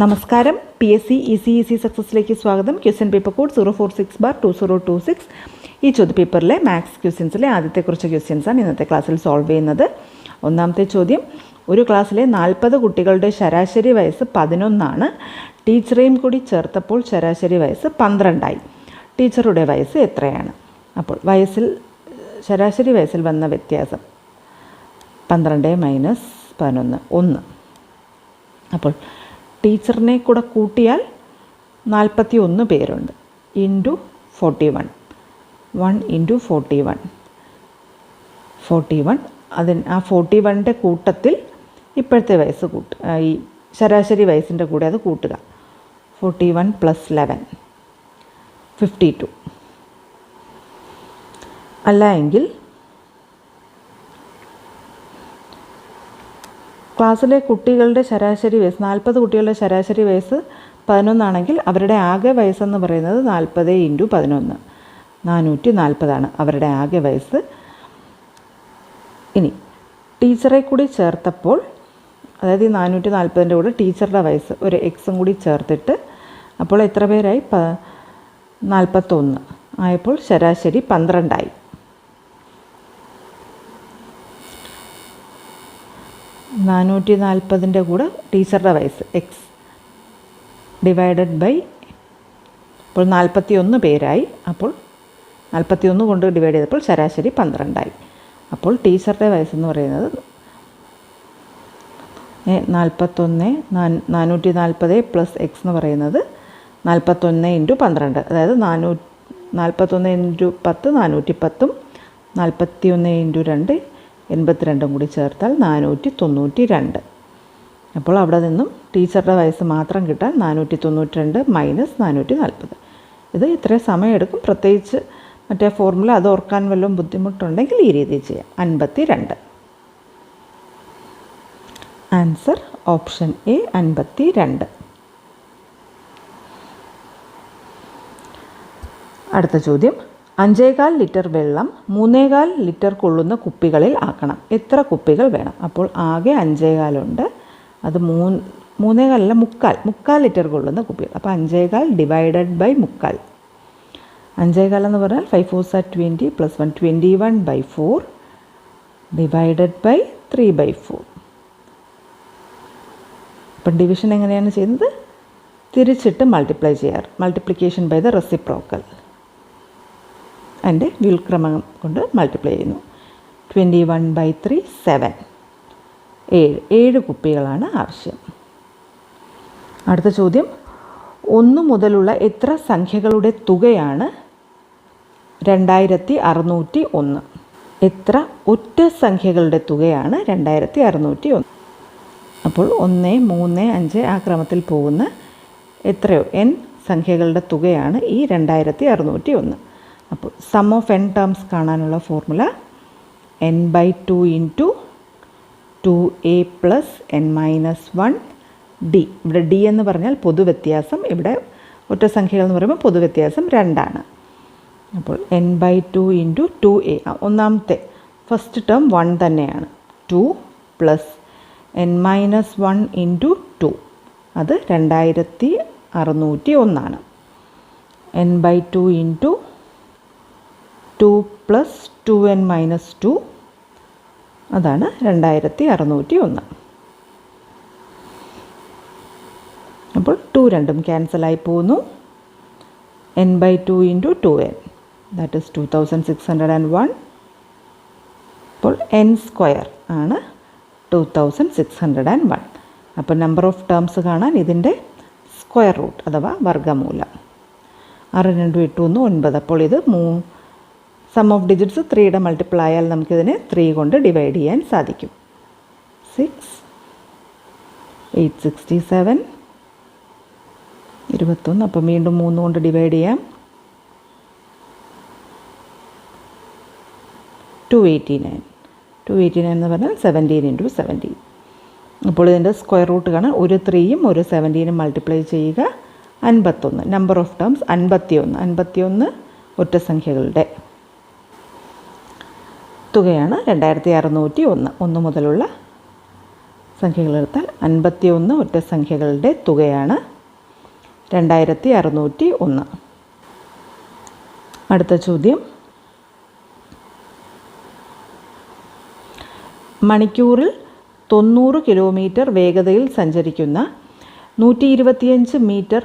നമസ്കാരം. PSC easy സക്സസ്സിലേക്ക് സ്വാഗതം. Question paper code 046/2026. ഈ ചോദ്യപേപ്പറിലെ മാത്സ് ക്വസ്റ്റ്യൻസിലെ ആദ്യത്തെ കുറച്ച് ക്വസ്റ്റ്യൻസാണ് ഇന്നത്തെ ക്ലാസ്സിൽ സോൾവ് ചെയ്യുന്നത്. ഒന്നാമത്തെ ചോദ്യം, ഒരു ക്ലാസ്സിലെ 40 കുട്ടികളുടെ ശരാശരി വയസ്സ് 11 ടീച്ചറേയും കൂടി ചേർത്തപ്പോൾ ശരാശരി വയസ്സ് 12 ടീച്ചറുടെ വയസ്സ് എത്രയാണ്? അപ്പോൾ ശരാശരി വയസ്സിൽ വന്ന വ്യത്യാസം 12 - 11 1. അപ്പോൾ ടീച്ചറിനെ കൂടെ കൂട്ടിയാൽ 41 പേരുണ്ട്. ഇൻറ്റു 41 1 × 41 ആ 41ൻ്റെ കൂട്ടത്തിൽ ഇപ്പോഴത്തെ വയസ്സ് ഈ ശരാശരി വയസ്സിൻ്റെ കൂടെ അത് കൂട്ടുക. 41 + 11 52. അല്ല എങ്കിൽ ക്ലാസ്സിലെ കുട്ടികളുടെ ശരാശരി വയസ്സ് 40 കുട്ടികളുടെ ശരാശരി വയസ്സ് 11 അവരുടെ ആകെ വയസ്സെന്ന് പറയുന്നത് 40 × 11 440 അവരുടെ ആകെ വയസ്സ്. ഇനി ടീച്ചറെ കൂടി ചേർത്തപ്പോൾ, അതായത് ഈ 440ൻ്റെ കൂടെ ടീച്ചറുടെ വയസ്സ് ഒരു എക്സും കൂടി ചേർത്തിട്ട് അപ്പോൾ എത്ര പേരായി? 41 ആയപ്പോൾ ശരാശരി 12 440ൻ്റെ കൂടെ ടീച്ചറുടെ വയസ്സ് എക്സ് ഡിവൈഡഡ് ബൈ, ഇപ്പോൾ 41 പേരായി. അപ്പോൾ 41 കൊണ്ട് ഡിവൈഡ് ചെയ്തപ്പോൾ ശരാശരി 12 അപ്പോൾ ടീച്ചറുടെ വയസ്സെന്ന് പറയുന്നത് 440 + x എന്ന് പറയുന്നത് 41 × 12, അതായത് 41 × 10 410, 41 × 2 82 കൂടി ചേർത്താൽ 492. അപ്പോൾ അവിടെ നിന്നും ടീച്ചറുടെ വയസ്സ് മാത്രം കിട്ടാൻ 492 - 440. ഇത് ഇത്രയും സമയമെടുക്കും. പ്രത്യേകിച്ച് മറ്റേ ഫോർമുല അത് ഓർക്കാൻ വല്ലതും ബുദ്ധിമുട്ടുണ്ടെങ്കിൽ ഈ രീതിയിൽ ചെയ്യാം. 52. Answer option A 52. അടുത്ത ചോദ്യം, 5.25 ലിറ്റർ വെള്ളം 3.25 ലിറ്റർ കൊള്ളുന്ന കുപ്പികളിൽ ആക്കണം. എത്ര കുപ്പികൾ വേണം? അപ്പോൾ ആകെ 5.25 ഉണ്ട്. അത് 3.25 മുക്കാൽ ലിറ്റർ കൊള്ളുന്ന കുപ്പികൾ. അപ്പോൾ 5.25 ഡിവൈഡഡ് ബൈ 3.25. 5.25 എന്ന് പറഞ്ഞാൽ 5 4 are 20 + 1 21/4 ഡിവൈഡഡ് ബൈ 3/4. അപ്പം ഡിവിഷൻ എങ്ങനെയാണ് ചെയ്യുന്നത്? തിരിച്ചിട്ട് മൾട്ടിപ്ലൈ ചെയ്യാറ്. Multiplication by the reciprocal. അതിൻ്റെ വ്യുൽക്രമം കൊണ്ട് മൾട്ടിപ്ലൈ ചെയ്യുന്നു. 21/3 7 7 കുപ്പികളാണ് ആവശ്യം. അടുത്ത ചോദ്യം, 1 മുതലുള്ള എത്ര സംഖ്യകളുടെ തുകയാണ് 2601? എത്ര ഒറ്റ സംഖ്യകളുടെ തുകയാണ് 2601? അപ്പോൾ 1 3 5 ആ ക്രമത്തിൽ പോകുന്ന എത്രയോ n സംഖ്യകളുടെ തുകയാണ് ഈ 2601. അപ്പോൾ സം ഓഫ് n ടേംസ് കാണാനുള്ള formula n/2 × 2a + n - 1 d. ഇവിടെ d എന്ന് പറഞ്ഞാൽ പൊതുവ്യത്യാസം. ഇവിടെ ഒറ്റ സംഖ്യകൾ എന്ന് പറയുമ്പോൾ പൊതുവ്യത്യാസം 2. അപ്പോൾ n/2 × 2a, ഒന്നാമത്തെ ഫസ്റ്റ് ടേം 1 തന്നെയാണ്. 2 + n - 1 × 2 അത് 2601. n/2 × 2 + 2n - 2 അതാണ് 2601. അപ്പോൾ 2 രണ്ടും ക്യാൻസലായി പോകുന്നു. n/2 × 2n that is 2601. അപ്പോൾ n² ആണ് 2601. അപ്പോൾ നമ്പർ ഓഫ് ടേംസ് കാണാൻ ഇതിൻ്റെ സ്ക്വയർ റൂട്ട് അഥവാ വർഗ്ഗമൂലം. 6 2 8 1 9. അപ്പോൾ ഇത് സം ഓഫ് ഡിജിറ്റ്സ് 3യുടെ മൾട്ടിപ്പിൾ ആയാൽ നമുക്കിതിനെ 3 കൊണ്ട് ഡിവൈഡ് ചെയ്യാൻ സാധിക്കും. 6 8 67 21. അപ്പം വീണ്ടും 3 കൊണ്ട് ഡിവൈഡ് ചെയ്യാം. 289 എന്ന് പറഞ്ഞാൽ 17 × 17. അപ്പോൾ ഇതിൻ്റെ സ്ക്വയർ റൂട്ട് കാണാൻ ഒരു 3യും ഒരു 17നും മൾട്ടിപ്ലൈ ചെയ്യുക. 51. നമ്പർ ഓഫ് ടേംസ് 51 ഒറ്റ സംഖ്യകളുടെ തുകയാണ് 2601. 1 മുതലുള്ള സംഖ്യകളെടുത്താൽ 51 ഒറ്റ സംഖ്യകളുടെ തുകയാണ് 2601. അടുത്ത ചോദ്യം, മണിക്കൂറിൽ 90 കിലോമീറ്റർ വേഗതയിൽ സഞ്ചരിക്കുന്ന 125 മീറ്റർ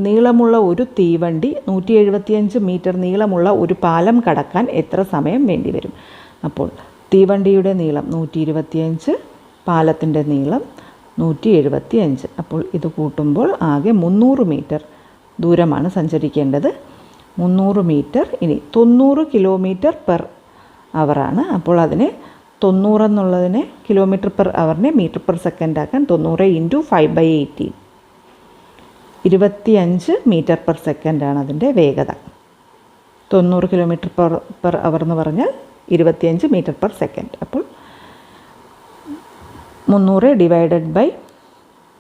നീളമുള്ള ഒരു തീവണ്ടി 175 മീറ്റർ നീളമുള്ള ഒരു പാലം കടക്കാൻ എത്ര സമയം വേണ്ടിവരും? അപ്പോൾ തീവണ്ടിയുടെ നീളം 125, പാലത്തിൻ്റെ നീളം 175. അപ്പോൾ ഇത് കൂട്ടുമ്പോൾ ആകെ 300 മീറ്റർ ദൂരമാണ് സഞ്ചരിക്കേണ്ടത്. 300 മീറ്റർ. ഇനി 90 കിലോമീറ്റർ പെർ അവറാണ്. അപ്പോൾ അതിനെ 90 എന്നുള്ളതിനെ കിലോമീറ്റർ പെർ അവറിനെ മീറ്റർ പെർ സെക്കൻഡ് ആക്കാൻ 90 × 5/18 25 മീറ്റർ പെർ സെക്കൻഡാണ് അതിൻ്റെ വേഗത. 90 കിലോമീറ്റർ പെർ അവർ എന്ന് പറഞ്ഞാൽ 25 മീറ്റർ പെർ സെക്കൻഡ്. അപ്പോൾ 300 divided by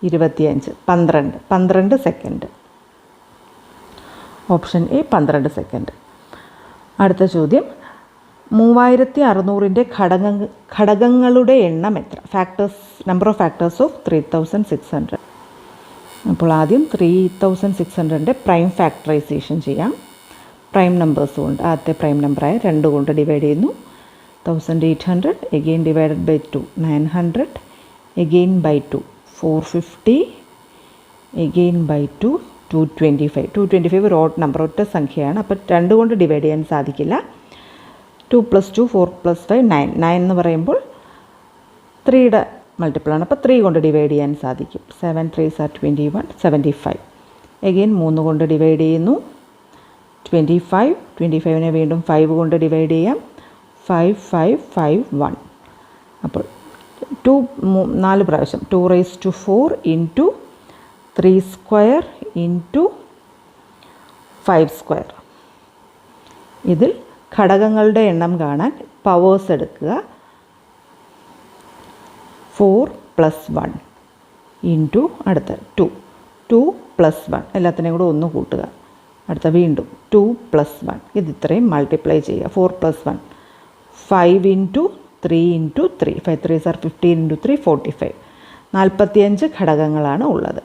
25 12 second. Option a 12 second. അടുത്ത ചോദ്യം, 3600ൻ്റെ ഘടകങ്ങളുടെ എണ്ണം എത്ര? Number of factors of 3600. അപ്പോൾ ആദ്യം 3600ൻ്റെ പ്രൈം ഫാക്ടറൈസേഷൻ ചെയ്യാം. പ്രൈം നമ്പേഴ്സ് കൊണ്ട് ആദ്യത്തെ പ്രൈം നമ്പറായ 2 കൊണ്ട് ഡിവൈഡ് ചെയ്യുന്നു. 1800 again divided by 2 900 again by 2 450 again by 2 225 ഒരു ഓഡ് നമ്പർ, ഒറ്റ സംഖ്യയാണ്. അപ്പോൾ 2 കൊണ്ട് ഡിവൈഡ് ചെയ്യാൻ സാധിക്കില്ല. 2 + 2 4 + 5 9 എന്ന് പറയുമ്പോൾ 3യുടെ മൾട്ടിപ്പിളാണ്. അപ്പോൾ 3 കൊണ്ട് ഡിവൈഡ് ചെയ്യാൻ സാധിക്കും. 7 3s are 21 75. എഗെയിൻ 3 കൊണ്ട് ഡിവൈഡ് ചെയ്യുന്നു. 25നെ വീണ്ടും 5 കൊണ്ട് ഡിവൈഡ് ചെയ്യാം. 5 5 5 1. അപ്പോൾ 4 പ്രാവശ്യം 2⁴ ഇൻറ്റു 3² ഇൻറ്റു 5². ഇതിൽ ഘടകങ്ങളുടെ എണ്ണം കാണാൻ പവേഴ്സ് എടുക്കുക. 4 + 1 ഇൻറ്റു അടുത്ത 2 + 1 എല്ലാത്തിനെയും കൂടെ ഒന്ന് കൂട്ടുക. അടുത്ത വീണ്ടും 2 + 1 ഇത് ഇത്രയും മൾട്ടിപ്ലൈ ചെയ്യുക. 4 + 1 5 × 3 × 3 5 3s are 15 × 3 45. 45 ഘടകങ്ങളാണ് ഉള്ളത്.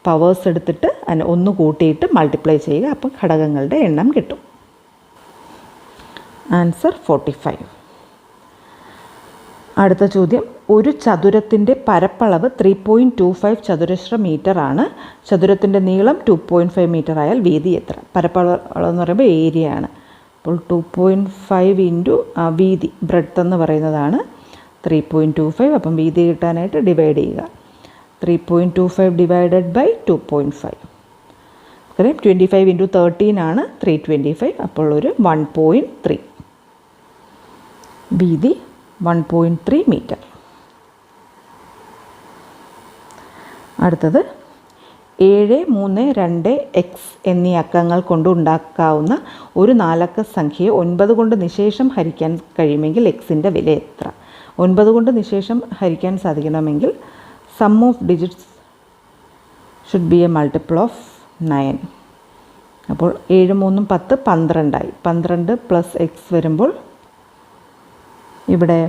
പവേഴ്സ് എടുത്തിട്ട് അതിനെ ഒന്ന് കൂട്ടിയിട്ട് മൾട്ടിപ്ലൈ ചെയ്യുക. അപ്പോൾ ഘടകങ്ങളുടെ എണ്ണം കിട്ടും. ആൻസർ 45. അടുത്ത ചോദ്യം, ഒരു ചതുരത്തിൻ്റെ പരപ്പളവ് 3.25 ചതുരശ്ര മീറ്റർ ആണ്. ചതുരത്തിൻ്റെ നീളം 2.5 മീറ്റർ ആയാൽ വീതി എത്ര? പരപ്പളവ് എന്ന് പറയുമ്പോൾ ഏരിയ ആണ്. അപ്പോൾ 2.5 ഇൻറ്റു വീതി ബ്രെഡ്ത്ത് എന്ന് പറയുന്നതാണ് 3.25. അപ്പം വീതി കിട്ടാനായിട്ട് ഡിവൈഡ് ചെയ്യുക. 3.25 ഡിവൈഡഡ് ബൈ 2.5. കാര്യം 25 × 13 ആണ് 325. അപ്പോൾ ഒരു 1.3 വീതി 1.3 മീറ്റർ. അടുത്തത് 7 3 2 x എന്നീ അക്കങ്ങൾ കൊണ്ട് ഉണ്ടാക്കാവുന്ന ഒരു 4-അക്ക സംഖ്യയെ 9 കൊണ്ട് നിശേഷം ഹരിക്കാൻ കഴിയുമെങ്കിൽ എക്സിൻ്റെ വില എത്ര? 9 കൊണ്ട് നിശേഷം ഹരിക്കാൻ സാധിക്കണമെങ്കിൽ sum of digits should be a multiple of 9. അപ്പോൾ 7 3 10 12ആയി. 12 + x വരുമ്പോൾ ഇവിടെ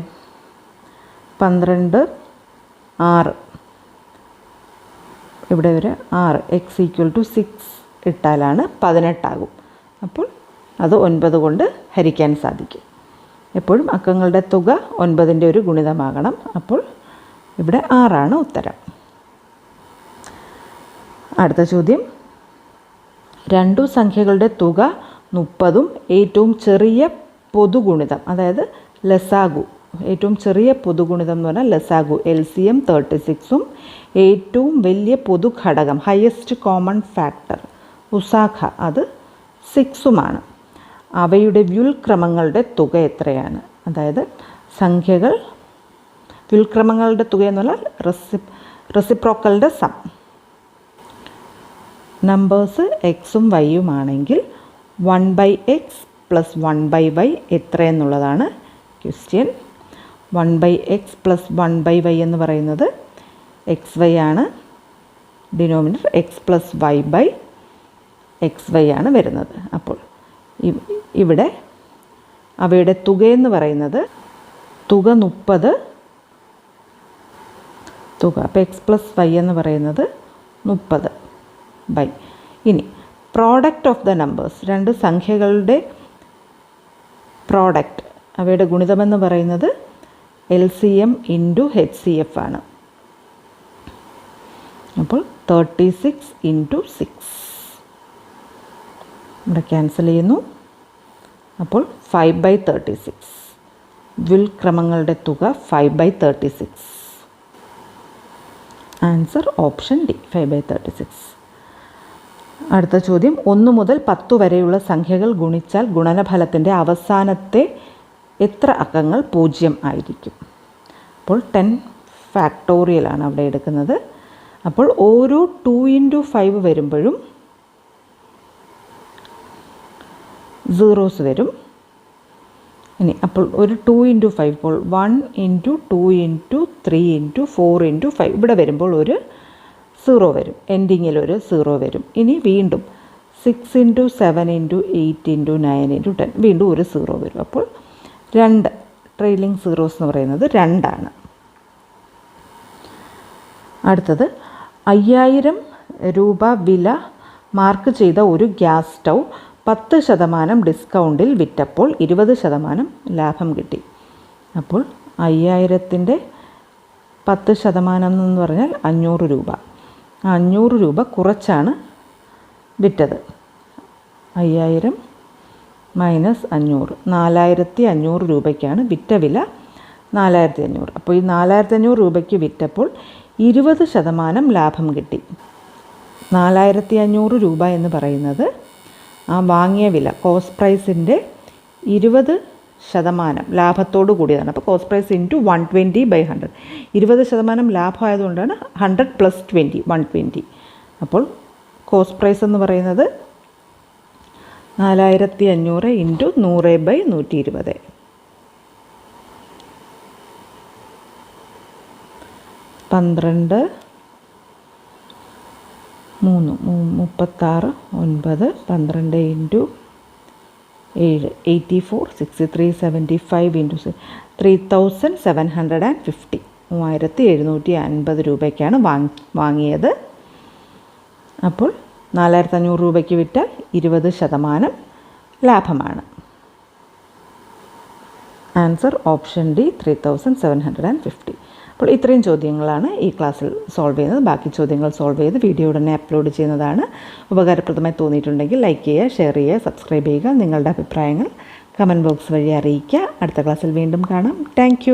12 6, ഇവിടെ ഒരു 6 x = 6 ഇട്ടാലാണ് 18 ആകും. അപ്പോൾ അത് 9 കൊണ്ട് ഹരിക്കാൻ സാധിക്കും. എപ്പോഴും അക്കങ്ങളുടെ തുക 9ൻ്റെ ഒരു ഗുണിതമാകണം. അപ്പോൾ ഇവിടെ 6 ആണ് ഉത്തരം. അടുത്ത ചോദ്യം, 2 സംഖ്യകളുടെ തുക 30ഉം ഏറ്റവും ചെറിയ പൊതുഗുണിതം, അതായത് ലസാഗു, ഏറ്റവും ചെറിയ പൊതുഗുണിതം എന്ന് പറഞ്ഞാൽ ലസാഗു LCM 36ഉം ഏറ്റവും വലിയ പൊതുഘടകം ഹയസ്റ്റ് കോമൺ ഫാക്ടർ ഉസാഖ അത് 6ഉമാണ്. അവയുടെ വ്യുൽക്രമങ്ങളുടെ തുക എത്രയാണ്? അതായത് സംഖ്യകൾ വ്യുൽക്രമങ്ങളുടെ തുക എന്ന് പറഞ്ഞാൽ റെസിപ്രോക്കലുടെ സം. നമ്പേഴ്സ് എക്സും വൈയും ആണെങ്കിൽ 1/x + 1/y എത്രയെന്നുള്ളതാണ് question. 1/x + 1/y എന്ന് പറയുന്നത് xy ആണ്. ഡിനോമിനേറ്റർ x + y/xy ആണ് വരുന്നത്. അപ്പോൾ ഇവിടെ അവയുടെ തുകയെന്ന് പറയുന്നത് തുക 30, തുക. അപ്പോൾ എക്സ് പ്ലസ് വൈ എന്ന് പറയുന്നത് 30 ബൈ. ഇനി പ്രോഡക്റ്റ് ഓഫ് ദ നമ്പേഴ്സ്, രണ്ട് സംഖ്യകളുടെ പ്രോഡക്റ്റ്, അവയുടെ ഗുണിതമെന്ന് പറയുന്നത് LCM ഇൻറ്റു HCF ആണ്. അപ്പോൾ 36 ഇൻറ്റു 6 ഇവിടെ ക്യാൻസൽ ചെയ്യുന്നു. അപ്പോൾ 5/36. വ്യുൽക്രമങ്ങളുടെ തുക 5/36. Answer option D, 5/36. അടുത്ത ചോദ്യം, 1 മുതൽ 10 വരെയുള്ള സംഖ്യകൾ ഗുണിച്ചാൽ ഗുണനഫലത്തിൻ്റെ അവസാനത്തെ എത്ര അക്കങ്ങൾ 0 ആയിരിക്കും? അപ്പോൾ 10 ഫാക്ടോറിയലാണ് അവിടെ എടുക്കുന്നത്. അപ്പോൾ ഓരോ 2 ഇൻറ്റു 5 വരുമ്പോഴും സീറോസ് വരും. ഇനി അപ്പോൾ ഒരു 2 ഇൻറ്റു 5, ഇപ്പോൾ 1 ഇൻറ്റു 2 ഇൻറ്റു 3 ഇൻറ്റു 4 ഇൻറ്റു 5 ഇവിടെ വരുമ്പോൾ ഒരു 0 വരും, എൻഡിങ്ങിൽ ഒരു 0 വരും. ഇനി വീണ്ടും 6 ഇൻറ്റു 7 ഇൻറ്റു 8 ഇൻറ്റു 9 ഇൻറ്റു 10 വീണ്ടും ഒരു 0 വരും. അപ്പോൾ 2 ട്രെയിലിംഗ് സീറോസ് എന്ന് പറയുന്നത് 2 ആണ്. അടുത്തത്, 5000 രൂപ വില മാർക്ക് ചെയ്ത ഒരു ഗ്യാസ് സ്റ്റൗ 10% ഡിസ്കൗണ്ടിൽ വിറ്റപ്പോൾ 20% ലാഭം കിട്ടി. അപ്പോൾ 5000ൻ്റെ 10% എന്ന് പറഞ്ഞാൽ 500 രൂപ. 500 രൂപ കുറച്ചാണ് വിറ്റത്. 5000 മൈനസ് 500, 4500 രൂപയ്ക്കാണ് വിറ്റ വില. 4500. അപ്പോൾ ഈ 4500 രൂപയ്ക്ക് വിറ്റപ്പോൾ 20% ലാഭം കിട്ടി. 4500 രൂപ എന്ന് പറയുന്നത് ആ വാങ്ങിയ വില, കോസ്റ്റ് പ്രൈസിൻ്റെ 20% ലാഭത്തോടു കൂടിയതാണ്. അപ്പോൾ കോസ്റ്റ് പ്രൈസ് ഇൻറ്റു 120/100. 20% ലാഭമായതുകൊണ്ടാണ് 100 + 20, 120. അപ്പോൾ കോസ്റ്റ് പ്രൈസ് എന്ന് പറയുന്നത് 4500 ഇൻറ്റു 100/120. 12 3 36 9 12 ഇൻറ്റു 7 84 63 75 ഇൻറ്റു 3750 3750 രൂപയ്ക്കാണ് വാങ്ങിയത്. അപ്പോൾ 4500 രൂപയ്ക്ക് വിറ്റാൽ 20% ലാഭമാണ്. Answer option D, 3750. അപ്പോൾ ഇത്രയും ചോദ്യങ്ങളാണ് ഈ ക്ലാസ്സിൽ സോൾവ് ചെയ്യുന്നത്. ബാക്കി ചോദ്യങ്ങൾ സോൾവ് ചെയ്ത് വീഡിയോ ഉടനെ അപ്ലോഡ് ചെയ്യുന്നതാണ്. ഉപകാരപ്രദമായി തോന്നിയിട്ടുണ്ടെങ്കിൽ ലൈക്ക് ചെയ്യുക, ഷെയർ ചെയ്യുക, സബ്സ്ക്രൈബ് ചെയ്യുക. നിങ്ങളുടെ അഭിപ്രായങ്ങൾ കമൻറ്റ് ബോക്സ് വഴി അറിയിക്കുക. അടുത്ത ക്ലാസ്സിൽ വീണ്ടും കാണാം. താങ്ക്